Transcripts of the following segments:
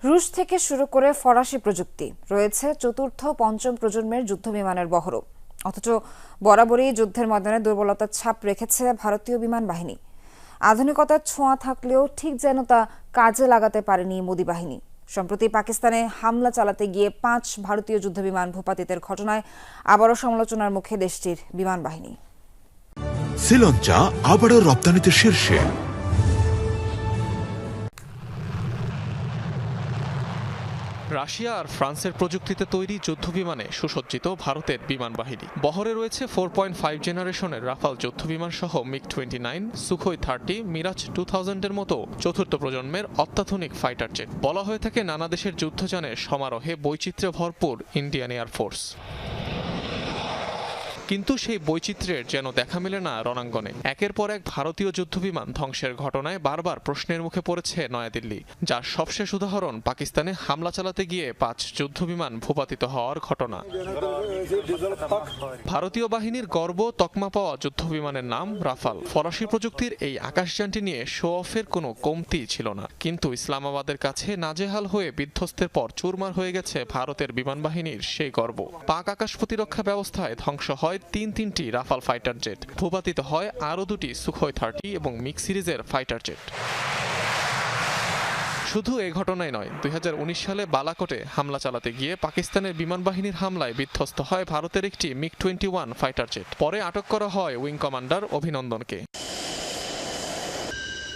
রুশ থেকে শুরু করে ফরাসি প্রযুক্তি রয়েছে চতুর্থ পঞ্চম প্রজন্মের যুদ্ধবিমানের বহরও। অথচ বরাবরই যুদ্ধের ময়দানে দুর্বলতার ছাপ রেখেছে ভারতীয় বিমান বাহিনী। আধুনিকতার ছোঁয়া থাকলেও ঠিক যেন তা কাজে লাগাতে পারেনি মোদি বাহিনী। সম্প্রতি পাকিস্তানে হামলা চালাতে গিয়ে 5 ভারতীয় যুদ্ধবিমান ভূপাতিতের ঘটনায় আবারও সমালোচনার মুখে দেশটির বিমান বাহিনী। শ্রীলঙ্কা আবারও রপ্তানিতে শীর্ষে। রাশিয়া আর ফ্রান্সের প্রযুক্তিতে তৈরি যুদ্ধবিমানে সুসজ্জিত ভারতের বিমান বাহিনী। বহরে রয়েছে 4.5 জেনারেশনের রাফাল যুদ্ধবিমান সহ মিগ-29, সুখোই 30, মিরাজ 2000-এর মতো চতুর্থ প্রজন্মের অত্যাধুনিক ফাইটার জেট। বলা হয়ে থাকে নানা দেশের যুদ্ধযানের সমারোহে বৈচিত্র্যে ভরপুর ইন্ডিয়ান এয়ারফোর্স। কিন্তু সেই বৈচিত্র্যের যেন দেখা মেলে না রণাঙ্গনে। একের পর এক ভারতীয় যুদ্ধবিমান ধ্বংসের ঘটনায় বারবার প্রশ্নের মুখে পড়েছে নয়াদিল্লি, যার সবশেষ উদাহরণ পাকিস্তানে হামলা চালাতে গিয়ে 5 যুদ্ধবিমান ভূপাতিত হওয়ার ঘটনা। ভারতীয় বাহিনীর গর্ব তকমা পাওয়া যুদ্ধবিমানের নাম রাফাল। ফরাসি প্রযুক্তির এই আকাশযানটি নিয়ে শো অফের কোনো কমতি ছিল না, কিন্তু ইসলামাবাদের কাছে নাজেহাল হয়ে বিধ্বস্তের পর চুরমার হয়ে গেছে ভারতের বিমান বাহিনীর সেই গর্ব। পাক আকাশ প্রতিরক্ষা ব্যবস্থায় ধ্বংস হয় তিনটি রাফাল ফাইটার জেট, ভূপাতিত হয় আরও 2টি সুখোই 30 এবং মিগ সিরিজের ফাইটার জেট। শুধু এই ঘটনাই নয়, 2019 সালে বালাকোটে হামলা চালাতে গিয়ে পাকিস্তানের বিমান বাহিনীর হামলায় বিধ্বস্ত হয় ভারতের একটি মিগ-21 ফাইটার জেট। পরে আটক করা হয় উইং কমান্ডার অভিনন্দনকে।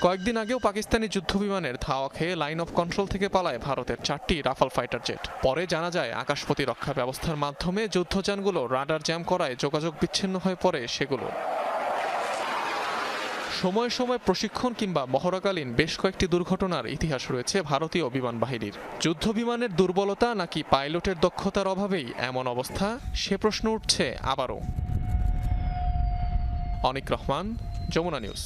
কয়েকদিন আগেও পাকিস্তানি যুদ্ধবিমানের ধাওয়া খেয়ে লাইন অফ কন্ট্রোল থেকে পালায় ভারতের 4টি রাফাল ফাইটার জেট। পরে জানা যায় আকাশ প্রতিরক্ষা ব্যবস্থার মাধ্যমে যুদ্ধযানগুলো রাডার জ্যাম করায় যোগাযোগ বিচ্ছিন্ন হয়ে পড়ে সেগুলো। সময়ে সময়ে প্রশিক্ষণ কিংবা মহড়াকালীন বেশ কয়েকটি দুর্ঘটনার ইতিহাস রয়েছে ভারতীয় বিমান বাহিনীর। যুদ্ধ বিমানের দুর্বলতা নাকি পাইলটের দক্ষতার অভাবেই এমন অবস্থা, সে প্রশ্ন উঠছে আবারও। অনিক রহমান, যমুনা নিউজ।